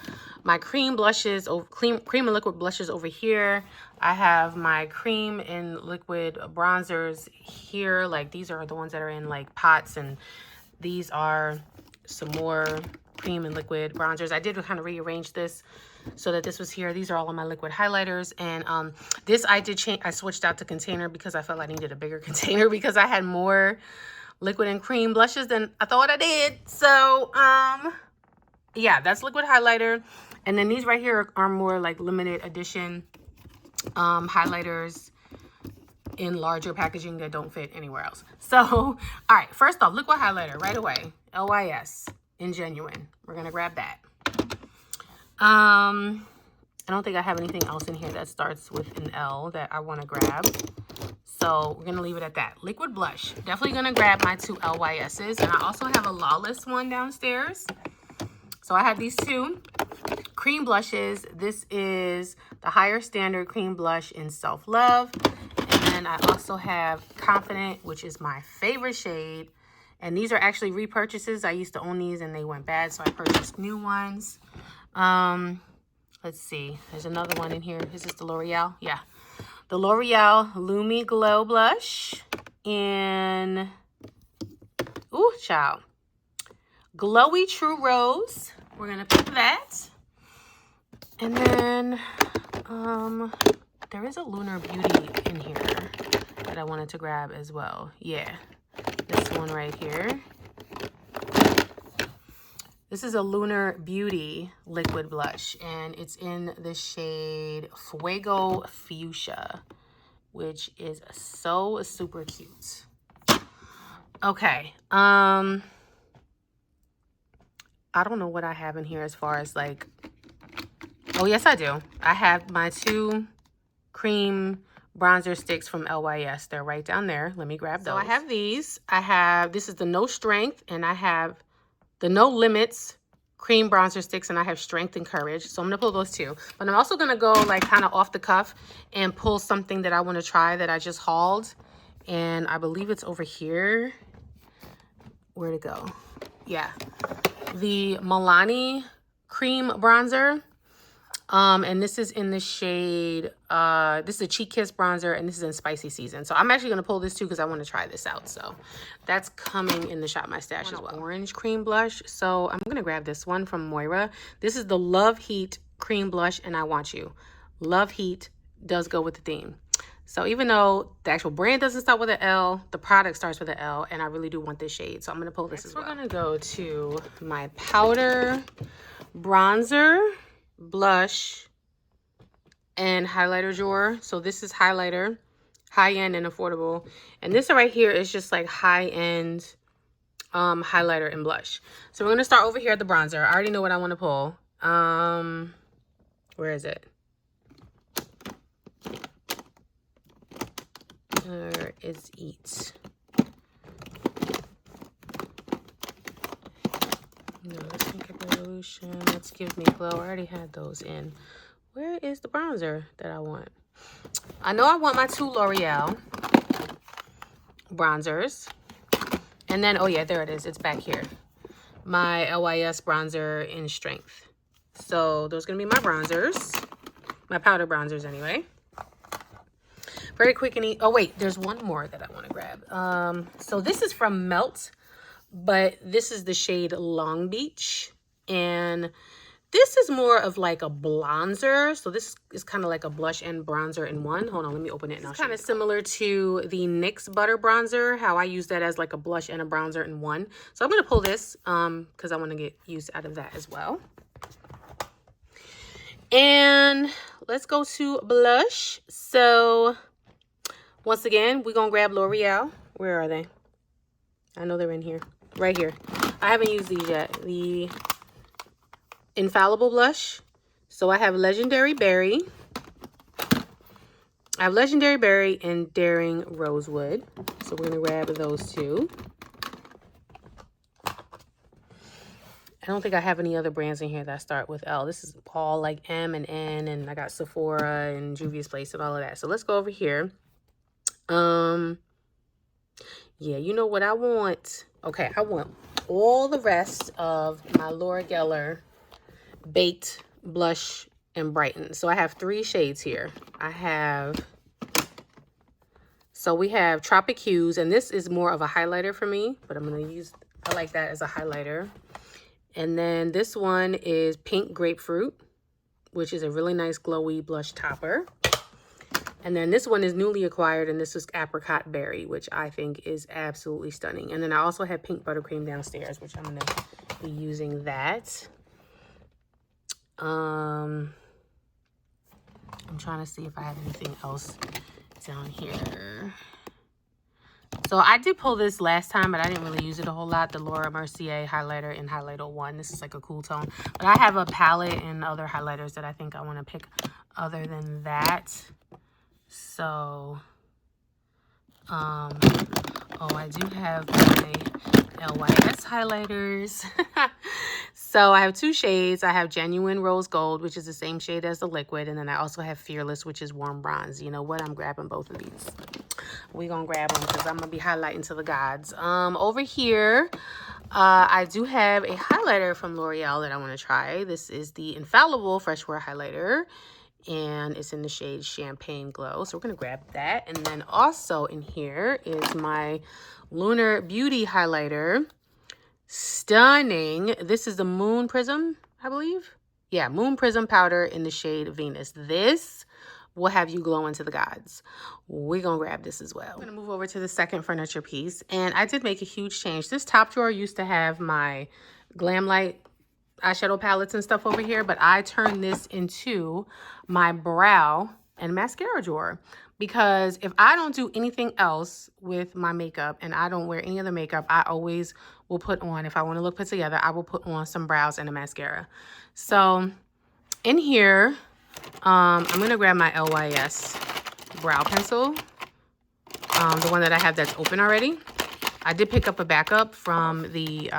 [SPEAKER 1] my cream blushes, cream and liquid blushes over here. I have my cream and liquid bronzers here. Like, these are the ones that are in like pots, and these are some more cream and liquid bronzers. I did kind of rearrange this so that this was here. These are all of my liquid highlighters. And this I switched out to container because I felt I needed a bigger container because I had more liquid and cream blushes than I thought I did. So yeah, that's liquid highlighter. And then these right here are more like limited edition highlighters in larger packaging that don't fit anywhere else. So, all right, first off, liquid highlighter right away. LYS in Genuine. We're gonna grab that. I don't think I have anything else in here that starts with an L that I want to grab. So we're gonna leave it at that. Liquid blush. Definitely gonna grab my 2 LYS's, and I also have a Lawless one downstairs. So I have these 2 cream blushes. This is the Higher Standard Cream Blush in Self Love. And I also have Confident, which is my favorite shade. And these are actually repurchases. I used to own these and they went bad, so I purchased new ones. Let's see. There's another one in here. Is this the L'Oreal? Yeah. The L'Oreal Lumi Glow Blush in, ooh, child, Glowy True Rose. We're going to pick that. And then there is a Lunar Beauty in here that I wanted to grab as well. Yeah, this one right here. This is a Lunar Beauty liquid blush, and it's in the shade Fuego Fuchsia, which is so super cute. Okay, I don't know what I have in here as far as like, oh yes I do. I have my 2 cream bronzer sticks from LYS. They're right down there. Let me grab those. So I have these. This is the No Strength, and I have the No Limits cream bronzer sticks, and I have Strength and Courage. So I'm going to pull those 2. But I'm also going to go like kind of off the cuff and pull something that I want to try that I just hauled. And I believe it's over here. Where'd it go? Yeah. The Milani cream bronzer. And this is in the shade, this is a Cheek Kiss bronzer, and this is in Spicy Season. So I'm actually going to pull this too because I want to try this out. So that's coming in the Shop My Stash as well. Orange cream blush. So I'm going to grab this one from Moira. This is the Love Heat cream blush, and I Want You. Love Heat does go with the theme. So even though the actual brand doesn't start with an L, the product starts with an L, and I really do want this shade. So I'm going to pull this as well. We're going to go to my powder, bronzer, blush, and highlighter drawer. So this is highlighter, high-end and affordable. And this right here is just like high-end highlighter and blush. So we're going to start over here at the bronzer. I already know what I want to pull. Where is it? Where is it? No, let's Makeup Revolution. Let's Give Me Glow. I already had those in. Where is the bronzer that I want? I know I want my 2 L'Oreal bronzers. And then, oh yeah, there it is. It's back here. My LYS bronzer in Strength. So those are going to be my bronzers. My powder bronzers anyway. Very quick and easy. Oh wait, there's one more that I want to grab. So this is from Melt, but this is the shade Long Beach, and This is more of like a bronzer. So this is kind of like a blush and bronzer in one. Hold on, let me open it. It's kind of similar to the NYX Butter Bronzer, how I use that as like a blush and a bronzer in one. So I'm going to pull this because I want to get use out of that as well. And let's go to blush. So once again, we're going to grab L'Oreal. Where are they? I know they're in here. Right here. I haven't used these yet. The Infallible blush. So I have Legendary Berry. I have Legendary Berry and Daring Rosewood. So we're going to grab those two. I don't think I have any other brands in here that start with L. This is all like M and N, and I got Sephora and Juvia's Place and all of that. So let's go over here. Yeah, you know what I want? Okay, I want all the rest of my Laura Geller Baked Blush and Brighten. So I have 3 shades here. So we have Tropic Hues, and this is more of a highlighter for me, but I like that as a highlighter. And then this one is Pink Grapefruit, which is a really nice glowy blush topper. And then this one is newly acquired, and this is Apricot Berry, which I think is absolutely stunning. And then I also have Pink Buttercream downstairs, which I'm going to be using that. I'm trying to see if I have anything else down here. So I did pull this last time, but I didn't really use it a whole lot. The Laura Mercier highlighter in Highlighter 1. This is like a cool tone. But I have a palette and other highlighters that I think I want to pick other than that. So, oh, I do have my LYS highlighters. So I have 2 shades. I have Genuine Rose Gold, which is the same shade as the liquid. And then I also have Fearless, which is Warm Bronze. You know what? I'm grabbing both of these. We're going to grab them because I'm going to be highlighting to the gods. Over here, I do have a highlighter from L'Oreal that I want to try. This is the Infallible Fresh Wear Highlighter. And it's in the shade Champagne Glow. So we're going to grab that. And then also in here is my Lunar Beauty highlighter. Stunning. This is the Moon Prism, I believe. Yeah, Moon Prism powder in the shade Venus. This will have you glowing to the gods. We're going to grab this as well. I'm going to move over to the second furniture piece. And I did make a huge change. This top drawer used to have my Glam Light eyeshadow palettes and stuff over here, but I turned this into my brow and mascara drawer, because if I don't do anything else with my makeup and I don't wear any other makeup, I always will put on, if I want to look put together, I will put on some brows and a mascara. So in here, I'm going to grab my LYS brow pencil, the one that I have that's open already. I did pick up a backup from the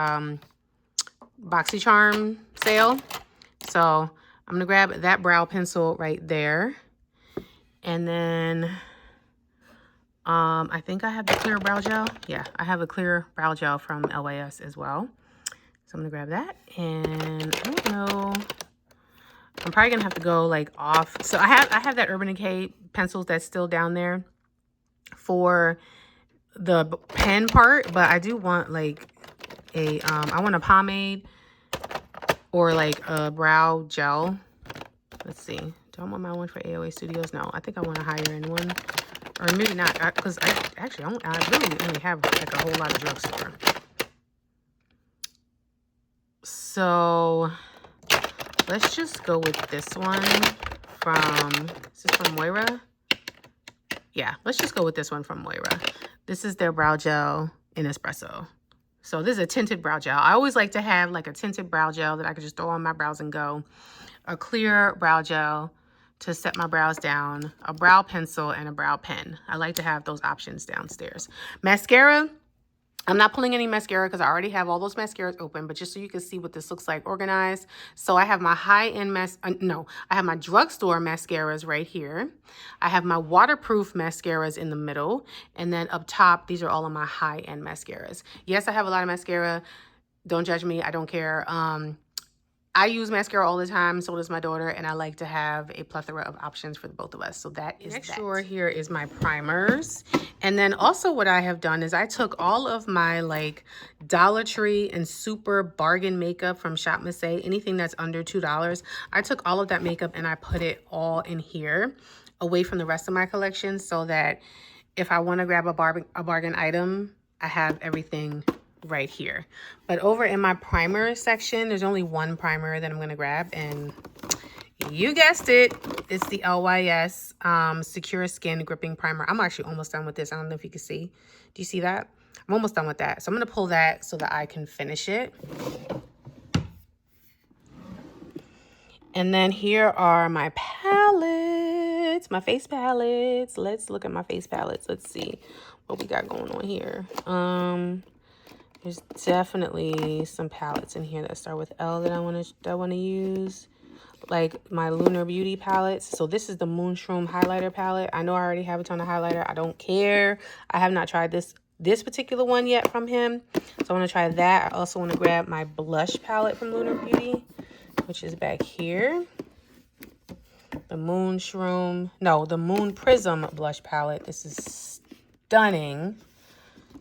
[SPEAKER 1] BOXYCHARM sale. So I'm going to grab that brow pencil right there. And then I think I have the clear brow gel. Yeah, I have a clear brow gel from LYS as well. So I'm going to grab that. And I don't know. I'm probably going to have to go like off. So I have that Urban Decay pencils that's still down there for the pen part. But I do want like I want a pomade or like a brow gel. Let's see. Do I want my one for AOA Studios? No, I think I want a higher end one. Or maybe not, because I really only have like a whole lot of drugstore. So let's just go with this one is this from Moira? Yeah, let's just go with this one from Moira. This is their brow gel in espresso. So this is a tinted brow gel. I always like to have like a tinted brow gel that I could just throw on my brows and go. A clear brow gel to set my brows down, a brow pencil, and a brow pen. I like to have those options downstairs. Mascara, I'm not pulling any mascara because I already have all those mascaras open, but just so you can see what this looks like organized. So I have my high-end I have my drugstore mascaras right here. I have my waterproof mascaras in the middle, and then up top, these are all of my high-end mascaras. Yes, I have a lot of mascara. Don't judge me. I don't care. I use mascara all the time, so does my daughter, and I like to have a plethora of options for the both of us. So that is next drawer here is my primers. And then also what I have done is I took all of my like Dollar Tree and super bargain makeup from Shop Miss A, anything that's under $2. I took all of that makeup and I put it all in here away from the rest of my collection so that if I want to grab a bargain item, I have everything right here. But over in my primer section, there's only one primer that I'm going to grab, and you guessed it, it's the LYS Secure Skin Gripping Primer. I'm actually almost done with this. I don't know if you can see. Do you see that? I'm almost done with that. So I'm going to pull that so that I can finish it. And then here are my palettes, my face palettes. Let's look at my face palettes. Let's see what we got going on here. There's definitely some palettes in here that start with L that I want to use, like my Lunar Beauty palettes. So this is the Moonshroom highlighter palette. I know I already have a ton of highlighter. I don't care. I have not tried this particular one yet from him, so I want to try that. I also want to grab my blush palette from Lunar Beauty, which is back here. The Moonshroom, no, the Moon Prism blush palette. This is stunning.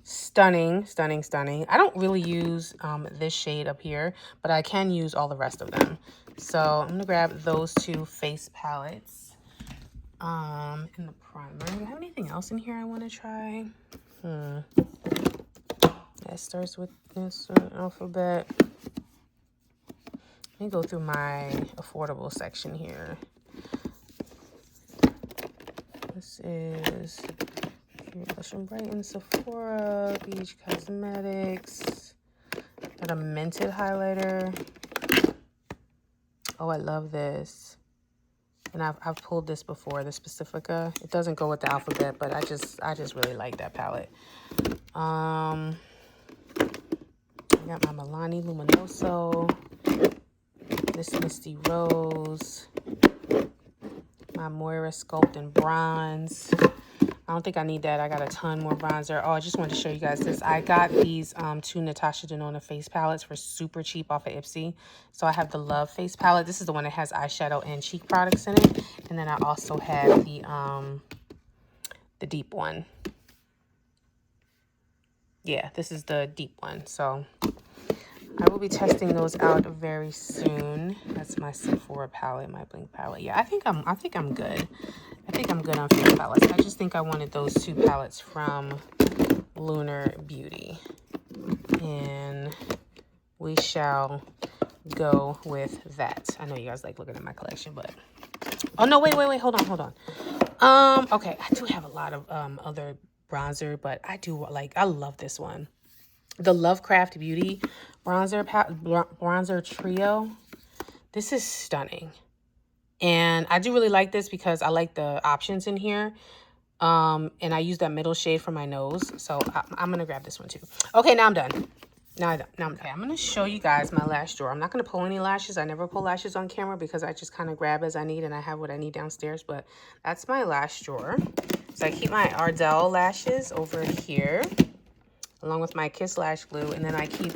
[SPEAKER 1] Stunning, stunning, stunning. I don't really use this shade up here, but I can use all the rest of them. So I'm gonna grab those two face palettes in the primer. Do I have anything else in here I want to try? That starts with this alphabet. Let me go through my affordable section here. This is Blush and Brighten, Sephora, Beach Cosmetics. Got a Mented highlighter. Oh, I love this. And I've pulled this before, the Specifica. It doesn't go with the alphabet, but I just really like that palette. I got my Milani Luminoso. This Misty Rose. My Moira Sculpt in Bronze. I don't think I need that. I got a ton more bronzer. Oh, I just wanted to show you guys this. I got these two Natasha Denona face palettes for super cheap off of Ipsy. So I have the Love face palette. This is the one that has eyeshadow and cheek products in it. And then I also have the deep one. Yeah, this is the deep one. So I will be testing those out very soon. That's my Sephora palette, my Blink palette. Yeah, I think I'm good. I think I'm good on face palettes. I just think I wanted those two palettes from Lunar Beauty. And we shall go with that. I know you guys like looking at my collection, but... Oh, no, wait. Hold on. Okay, I do have a lot of other bronzer, but I love this one. The Lovecraft Beauty bronzer trio. This is stunning. And I do really like this because I like the options in here. And I use that middle shade for my nose. So I'm going to grab this one too. Okay, now I'm done. Now I'm done. Okay, I'm going to show you guys my lash drawer. I'm not going to pull any lashes. I never pull lashes on camera because I just kind of grab as I need and I have what I need downstairs. But that's my lash drawer. So I keep my Ardell lashes over here, along with my Kiss Lash Glue. And then I keep,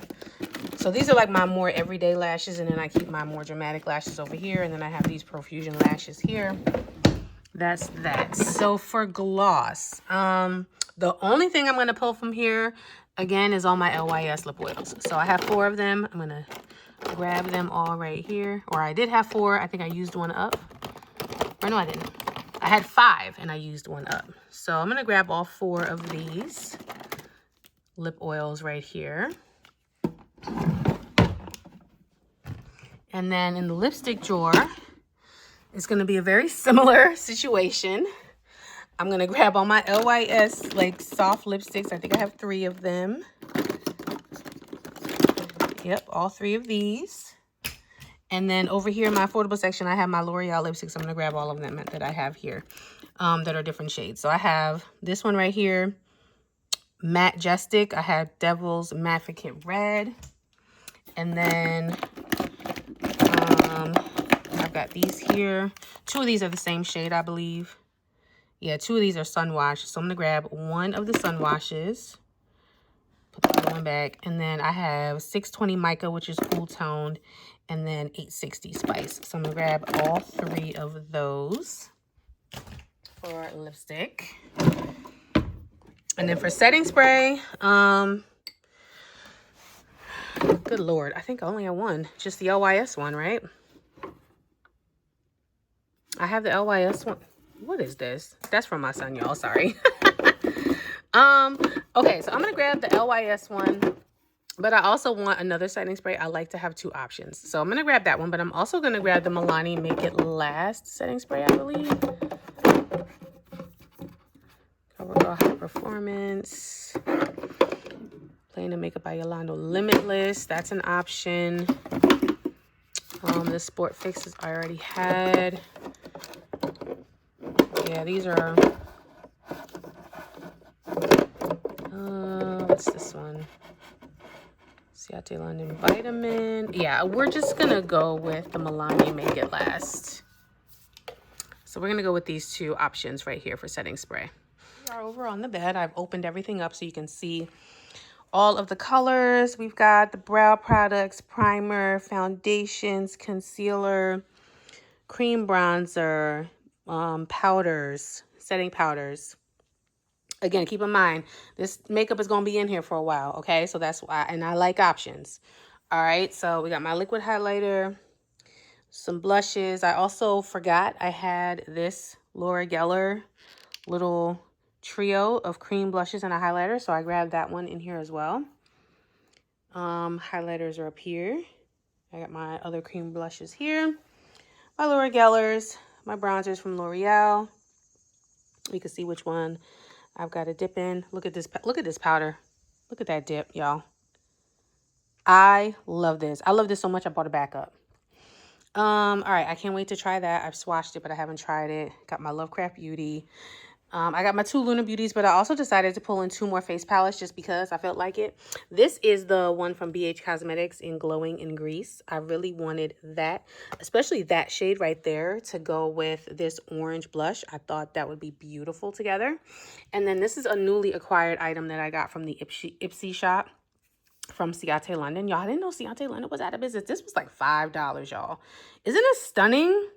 [SPEAKER 1] so these are like my more everyday lashes. And then I keep my more dramatic lashes over here. And then I have these Profusion lashes here. That's that. So for gloss, the only thing I'm going to pull from here, again, is all my LYS lip oils. So I have 4 of them. I'm going to grab them all right here. Or I did have 4. I think I used one up. Or no, I didn't. I had 5 and I used one up. So I'm going to grab all 4 of these lip oils right here. And then in the lipstick drawer, it's going to be a very similar situation. I'm going to grab all my LYS like soft lipsticks. I think I have 3 of them. Yep, all 3 of these. And then over here in my affordable section, I have my L'Oreal lipsticks. I'm going to grab all of them that I have here that are different shades. So I have this one right here, Matte Jestik. I have Devil's Mafficant Red. And then I've got these here. 2 of these are the same shade, I believe. Yeah, 2 of these are Sun Wash. So I'm going to grab one of the Sun Washes. Put the other one back. And then I have 620 mica, which is cool toned, and then 860 spice. So I'm gonna grab all 3 of those for lipstick. And then for setting spray, good Lord, I think I only have one, just the LYS one, right? I have the LYS one. What is this? That's from my son, y'all, sorry. Okay, so I'm gonna grab the LYS one, but I also want another setting spray. I like to have 2 options. So I'm gonna grab that one, but I'm also gonna grab the Milani Make It Last setting spray, I believe. CoverGirl High Performance. Playing the Makeup by Yolanda Limitless. That's an option. The Sport Fixes I already had. Yeah, these are... what's this one? Ciate London Vitamin. Yeah, we're just gonna go with the Milani Make It Last. So we're gonna go with these 2 options right here for setting spray. We are over on the bed. I've opened everything up so you can see all of the colors. We've got the brow products, primer, foundations, concealer, cream bronzer, powders, setting powders. Again, keep in mind, this makeup is going to be in here for a while, okay? So that's why, and I like options. All right, so we got my liquid highlighter, some blushes. I also forgot I had this Laura Geller little trio of cream blushes and a highlighter, so I grabbed that one in here as well. Highlighters are up here. I got my other cream blushes here. My Laura Gellers, my bronzers from L'Oreal. You can see which one I've got to dip in. Look at this powder. Look at that dip, y'all. I love this. I love this so much I bought a backup. All right, I can't wait to try that. I've swatched it, but I haven't tried it. Got my Lovecraft Beauty. I got my 2 Luna Beauties, but I also decided to pull in 2 more face palettes just because I felt like it. This is the one from BH Cosmetics in Glowing in Grease. I really wanted that, especially that shade right there, to go with this orange blush. I thought that would be beautiful together. And then this is a newly acquired item that I got from the Ipsy shop from Ciate London. Y'all, I didn't know Ciate London was out of business. This was like $5, y'all. Isn't it stunning?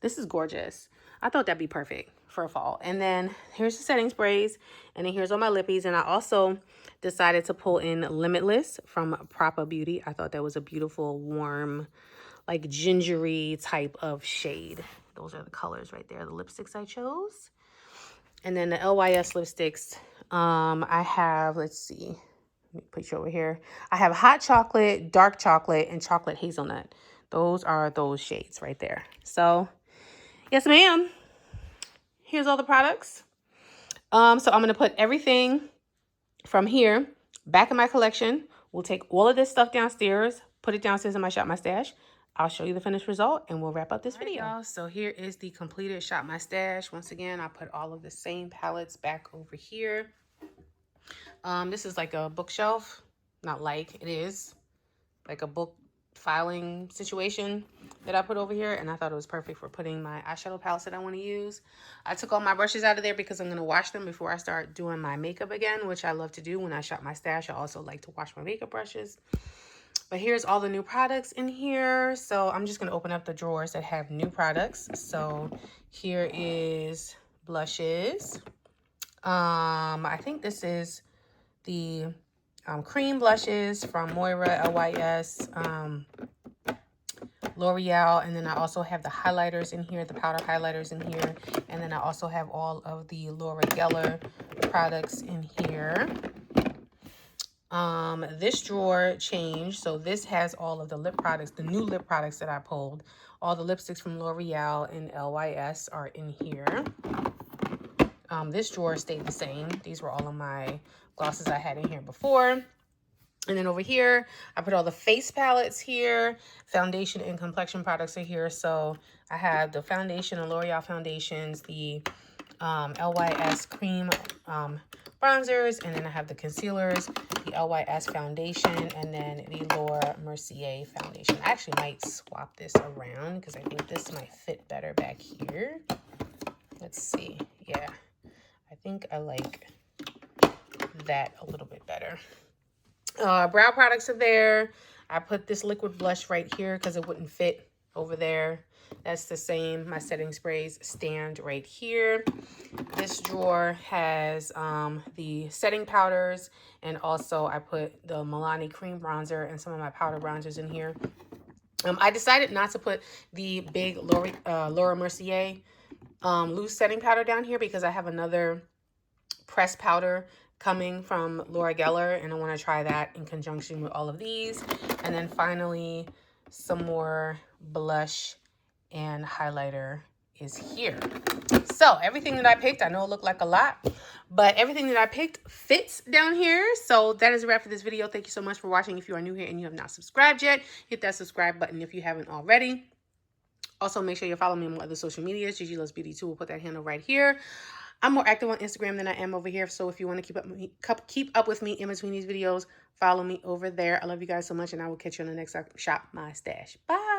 [SPEAKER 1] This is gorgeous. I thought that'd be perfect for a fall. And then here's the setting sprays. And then here's all my lippies. And I also decided to pull in Limitless from Propa Beauty. I thought that was a beautiful, warm, like gingery type of shade. Those are the colors right there, the lipsticks I chose. And then the LYS lipsticks, I have, let's see, let me put you over here. I have hot chocolate, dark chocolate, and chocolate hazelnut. Those are those shades right there. So yes, ma'am. Here's all the products. So I'm going to put everything from here back in my collection. We'll take all of this stuff downstairs, put it downstairs in my Shop My Stash. I'll show you the finished result and we'll wrap up this video. Y'all, so here is the completed Shop My Stash. Once again, I put all of the same palettes back over here. This is like a bookshelf. Not like, it is like a book filing situation that I put over here, and I thought it was perfect for putting my eyeshadow palettes that I want to use. I took all my brushes out of there because I'm going to wash them before I start doing my makeup again, which I love to do when I shop my stash. I also like to wash my makeup brushes. But here's all the new products in here. So I'm just going to open up the drawers that have new products. So here is blushes. I think this is the cream blushes from Moira, LYS, L'Oreal, and then I also have the highlighters in here, the powder highlighters in here, and then I also have all of the Laura Geller products in here. This drawer changed, so this has all of the lip products, the new lip products that I pulled. All the lipsticks from L'Oreal and LYS are in here. This drawer stayed the same. These were all of my glosses I had in here before. And then over here, I put all the face palettes here. Foundation and complexion products are here. So I have the foundation, the L'Oreal foundations, the LYS cream bronzers, and then I have the concealers, the LYS foundation, and then the Laura Mercier foundation. I actually might swap this around because I think this might fit better back here. Let's see. Yeah, I think I like that a little bit better. Brow products are there. I put this liquid blush right here because it wouldn't fit over there. That's the same. My setting sprays stand right here. This drawer has the setting powders, and also I put the Milani cream bronzer and some of my powder bronzers in here. I decided not to put the big Laura Mercier loose setting powder down here because I have another pressed powder coming from Laura Geller, and I want to try that in conjunction with all of these. And then finally, some more blush and highlighter is here. So everything that I picked, I know it looked like a lot, but everything that I picked fits down here. So that is a wrap for this video. Thank you so much for watching. If you are new here and you have not subscribed yet, hit that subscribe button if you haven't already. Also, make sure you follow me on my other social medias. Gigi Loves Beauty 2 will put that handle right here. I'm more active on Instagram than I am over here. So if you want to keep up with me in between these videos, follow me over there. I love you guys so much, and I will catch you on the next Shop My Stash. Bye.